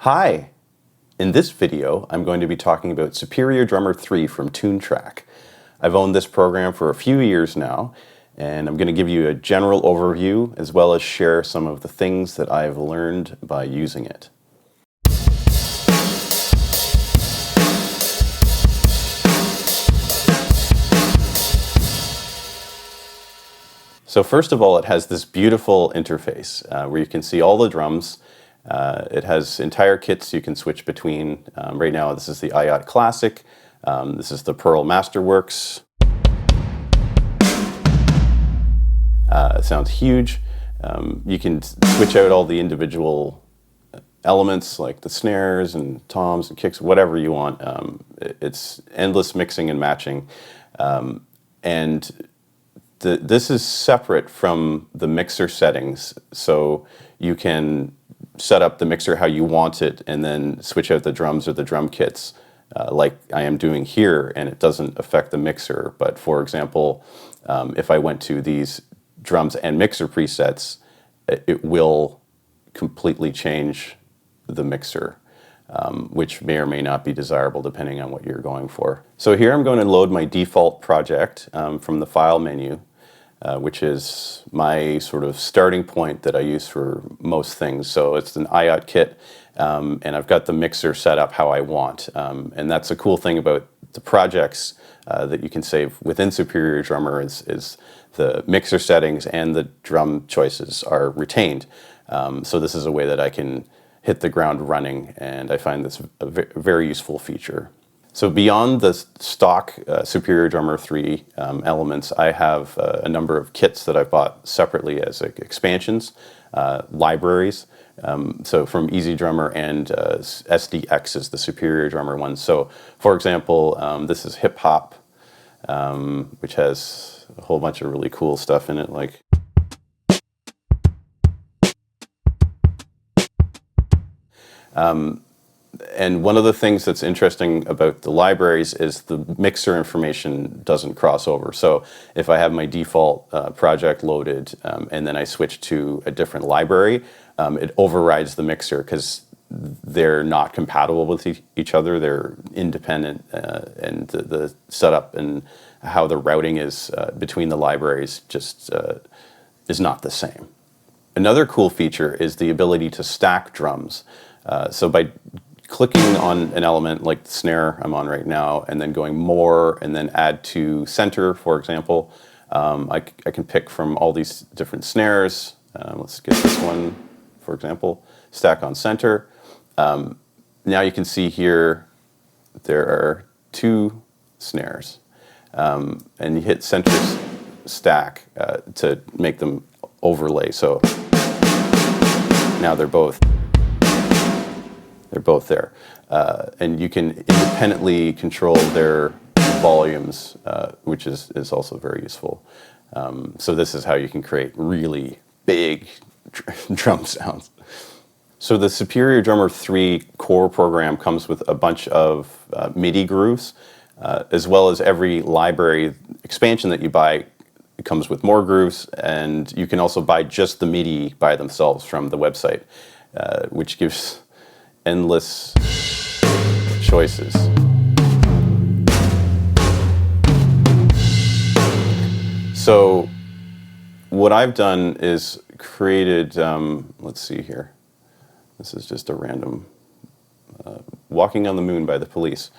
Hi! In this video, I'm going to be talking about Superior Drummer 3 from toontrack. I've owned this program for a few years now, and I'm going to give you a general overview as well as share some of the things that I've learned by using it. So first of all, it has this beautiful interface where you can see all the drums. It has entire kits you can switch between. Right now this is the IOT Classic, this is the Pearl Masterworks. It sounds huge. You can switch out all the individual elements like the snares and toms and kicks, whatever you want. It's endless mixing and matching. This is separate from the mixer settings, so you can set up the mixer how you want it and then switch out the drums or the drum kits like I am doing here, and it doesn't affect the mixer. But for example, if I went to these drums and mixer presets, it will completely change the mixer, which may or may not be desirable depending on what you're going for. So here I'm going to load my default project from the File menu, which is my sort of starting point that I use for most things. So it's an IOT kit, and I've got the mixer set up how I want. And that's a cool thing about the projects that you can save within Superior Drummer is the mixer settings and the drum choices are retained. So this is a way that I can hit the ground running, and I find this a very useful feature. So beyond the stock Superior Drummer 3 elements, I have a number of kits that I've bought separately as expansions, libraries. So from EZDrummer and SDX is the Superior Drummer one. So for example, this is hip hop, which has a whole bunch of really cool stuff in it, like and one of the things that's interesting about the libraries is the mixer information doesn't cross over. So if I have my default project loaded and then I switch to a different library, it overrides the mixer because they're not compatible with each other. They're independent, and the setup and how the routing is between the libraries just is not the same. Another cool feature is the ability to stack drums. So by clicking on an element like the snare I'm on right now and then going more and then add to center, for example, I can pick from all these different snares. Let's get this one, for example, stack on center. Now you can see here there are two snares, and you hit center stack to make them overlay. So now they're both there, and you can independently control their volumes, which is also very useful. So this is how you can create really big drum sounds. So the Superior Drummer 3 core program comes with a bunch of MIDI grooves, as well as every library expansion that you buy. It comes with more grooves, and you can also buy just the MIDI by themselves from the website, which gives endless choices. So what I've done is created, let's see here. This is just a random Walking on the Moon by the Police.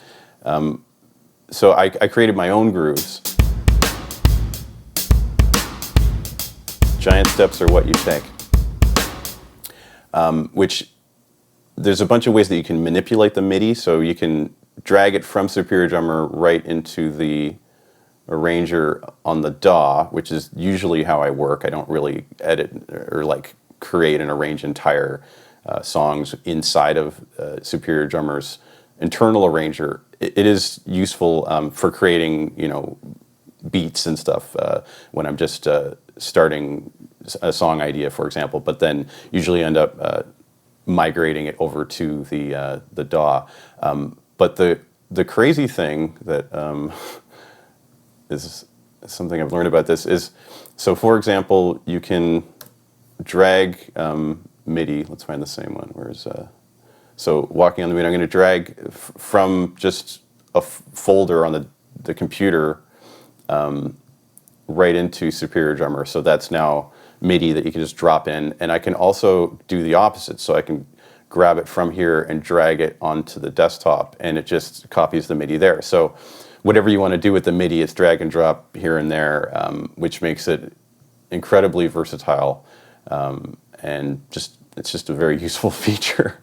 So I created my own grooves. Giant steps are what you think, which there's a bunch of ways that you can manipulate the MIDI. So you can drag it from Superior Drummer right into the arranger on the DAW, which is usually how I work. I don't really edit or like create and arrange entire songs inside of Superior Drummer's internal arranger. It is useful for creating, beats and stuff when I'm just starting a song idea, for example, but then usually end up migrating it over to the DAW. But the crazy thing that is something I've learned about this is, so for example, you can drag MIDI. Let's find the same one. Where's So walking on the MIDI, I'm going to drag from just a folder on the computer right into Superior Drummer. So that's now MIDI that you can just drop in. And I can also do the opposite. So I can grab it from here and drag it onto the desktop, and it just copies the MIDI there. So whatever you want to do with the MIDI, it's drag and drop here and there, which makes it incredibly versatile, and it's just a very useful feature.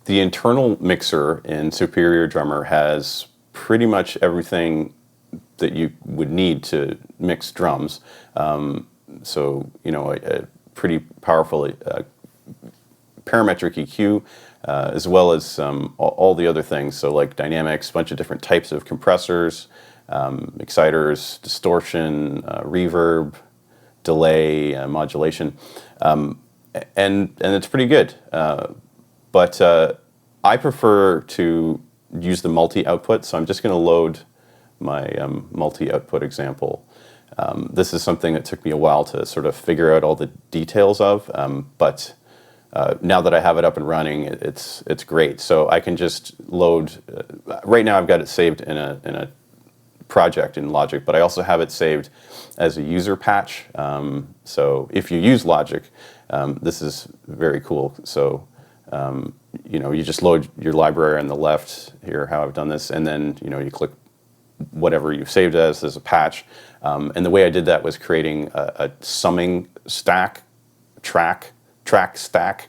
The internal mixer in Superior Drummer has pretty much everything that you would need to mix drums. So, you know, a pretty powerful parametric EQ, as well as all the other things. So like dynamics, a bunch of different types of compressors, exciters, distortion, reverb, delay, modulation, and it's pretty good. But I prefer to use the multi-output, so I'm just going to load my multi-output example. This is something that took me a while to sort of figure out all the details of, but now that I have it up and running, it's great. So I can just load. Right now, I've got it saved in a project in Logic, but I also have it saved as a user patch. So if you use Logic, this is very cool. So you know, you just load your library on the left here, how I've done this, and then you know you click whatever you've saved as a patch. And the way I did that was creating a summing stack, track stack,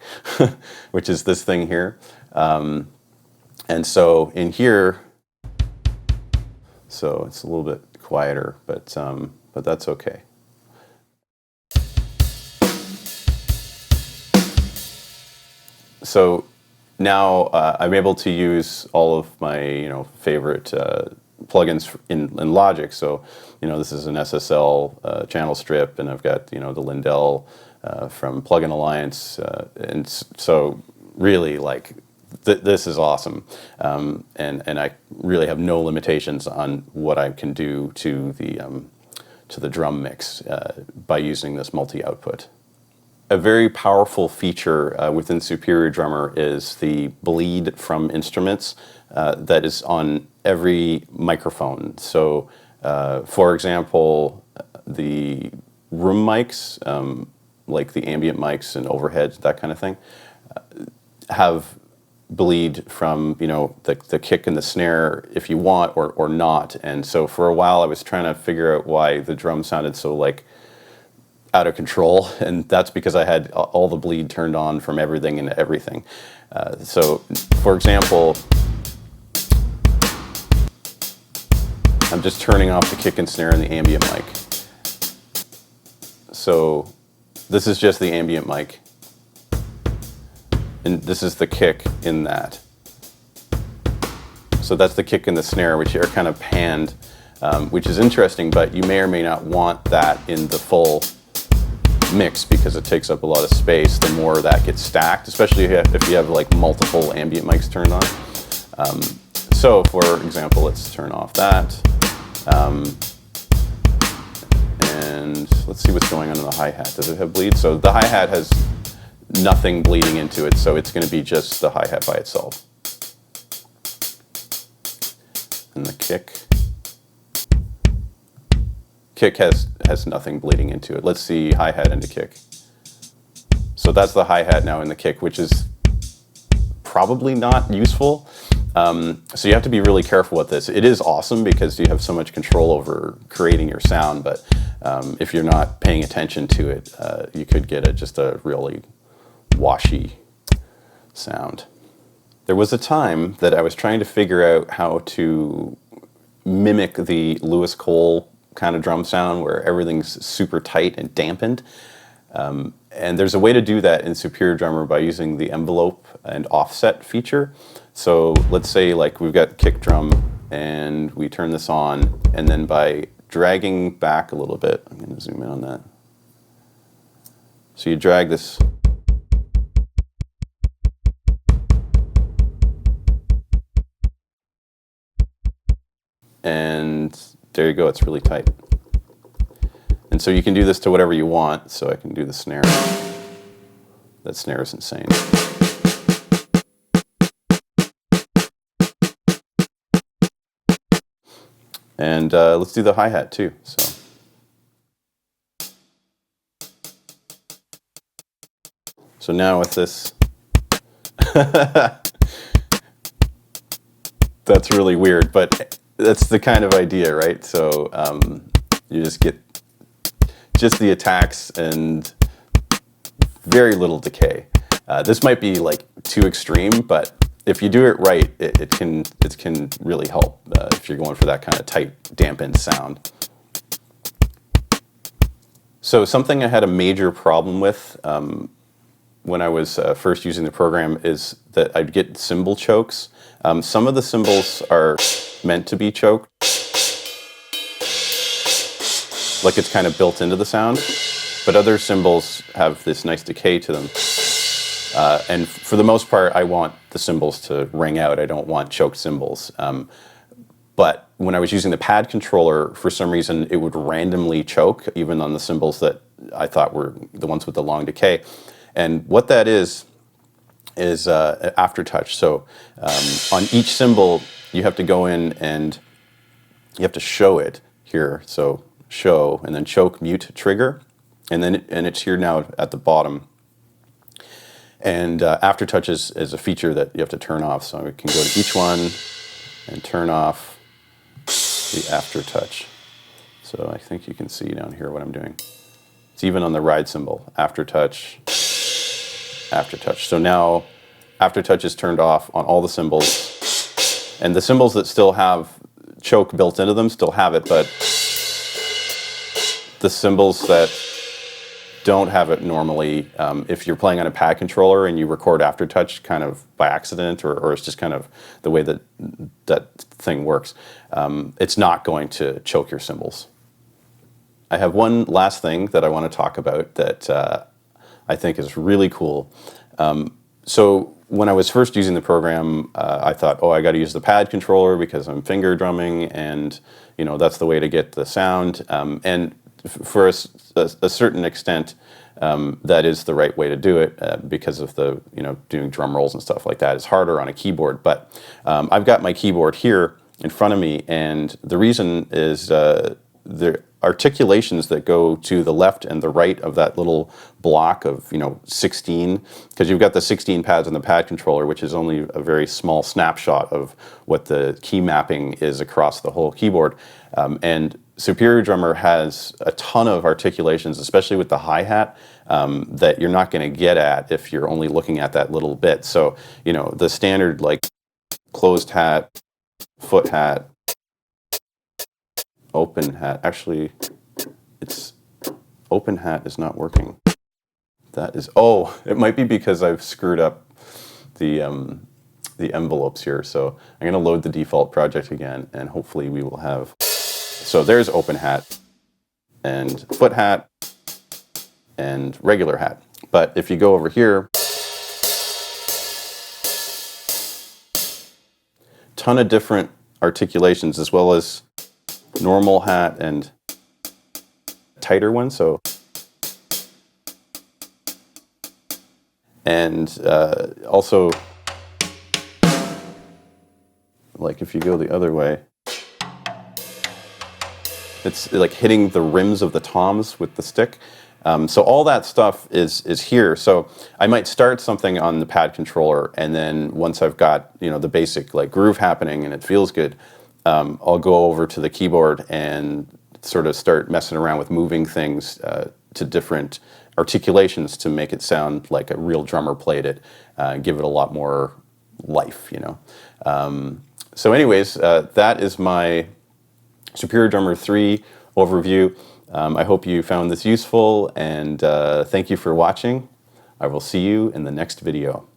which is this thing here. And so in here, so it's a little bit quieter, but that's okay. So now I'm able to use all of my favorite plugins in Logic. So this is an SSL channel strip, and I've got the Lindell from Plugin Alliance, and so really like this is awesome, and I really have no limitations on what I can do to the drum mix by using this multi-output. A very powerful feature within Superior Drummer is the bleed from instruments that is on every microphone. So, for example, the room mics, like the ambient mics and overheads, that kind of thing, have bleed from the kick and the snare if you want or not. And so for a while I was trying to figure out why the drum sounded so like out of control, and that's because I had all the bleed turned on from everything and everything. So for example, I'm just turning off the kick and snare and the ambient mic. So this is just the ambient mic, and this is the kick in that. So that's the kick and the snare, which are kind of panned, which is interesting, but you may or may not want that in the full mix because it takes up a lot of space. The more that gets stacked, especially if you have like multiple ambient mics turned on. So for example, let's turn off that. And let's see what's going on in the hi-hat. Does it have bleed? So the hi-hat has nothing bleeding into it, so it's going to be just the hi-hat by itself. And the kick has nothing bleeding into it. Let's see hi-hat into kick. So that's the hi-hat now in the kick, which is probably not useful. So you have to be really careful with this. It is awesome because you have so much control over creating your sound, but if you're not paying attention to it, you could get just a really washy sound. There was a time that I was trying to figure out how to mimic the Lewis Cole kind of drum sound where everything's super tight and dampened. And there's a way to do that in Superior Drummer by using the envelope and offset feature. So let's say like we've got kick drum and we turn this on, and then by dragging back a little bit, I'm going to zoom in on that. So you drag this. And there you go, it's really tight. And so you can do this to whatever you want. So I can do the snare. That snare is insane. And let's do the hi-hat too. So now with this, that's really weird, but that's the kind of idea, right? So you just get just the attacks and very little decay. This might be like too extreme, but if you do it right, it can really help if you're going for that kind of tight, dampened sound. So something I had a major problem with when I was first using the program is that I'd get cymbal chokes. Some of the cymbals are meant to be choked, like it's kind of built into the sound, but other cymbals have this nice decay to them. And for the most part, I want the cymbals to ring out. I don't want choked cymbals. But when I was using the pad controller, for some reason, it would randomly choke, even on the cymbals that I thought were the ones with the long decay. And what that is Aftertouch. So on each cymbal, you have to go in and you have to show it here. So show, and then choke, mute, trigger, and then it's here now at the bottom. And Aftertouch is a feature that you have to turn off. So we can go to each one and turn off the Aftertouch. So I think you can see down here what I'm doing. It's even on the ride cymbal, Aftertouch, Aftertouch. So now Aftertouch is turned off on all the cymbals, and the cymbals that still have choke built into them still have it, but the cymbals that don't have it normally, if you're playing on a pad controller and you record Aftertouch kind of by accident, or it's just kind of the way that that thing works, it's not going to choke your cymbals. I have one last thing that I want to talk about that I think is really cool. So when I was first using the program, I thought, oh, I got to use the pad controller because I'm finger drumming, and you know that's the way to get the sound. And for a certain extent, that is the right way to do it because of the doing drum rolls and stuff like that is harder on a keyboard. But I've got my keyboard here in front of me, and the reason is the articulations that go to the left and the right of that little block of 16, because you've got the 16 pads on the pad controller, which is only a very small snapshot of what the key mapping is across the whole keyboard. And Superior Drummer has a ton of articulations, especially with the hi-hat, that you're not going to get at if you're only looking at that little bit. So the standard like closed hat, foot hat, open hat. Actually, it's open hat is not working. That is, oh, it might be because I've screwed up the envelopes here. So I'm going to load the default project again, and hopefully we will have. So there's open hat and foot hat and regular hat. But if you go over here, ton of different articulations, as well as normal hat and tighter one. So, and also, like if you go the other way, it's like hitting the rims of the toms with the stick. So all that stuff is here. So I might start something on the pad controller, and then once I've got the basic like groove happening and it feels good, I'll go over to the keyboard and sort of start messing around with moving things to different articulations to make it sound like a real drummer played it, give it a lot more life, So anyways, that is my Superior Drummer 3 overview. I hope you found this useful, and thank you for watching. I will see you in the next video.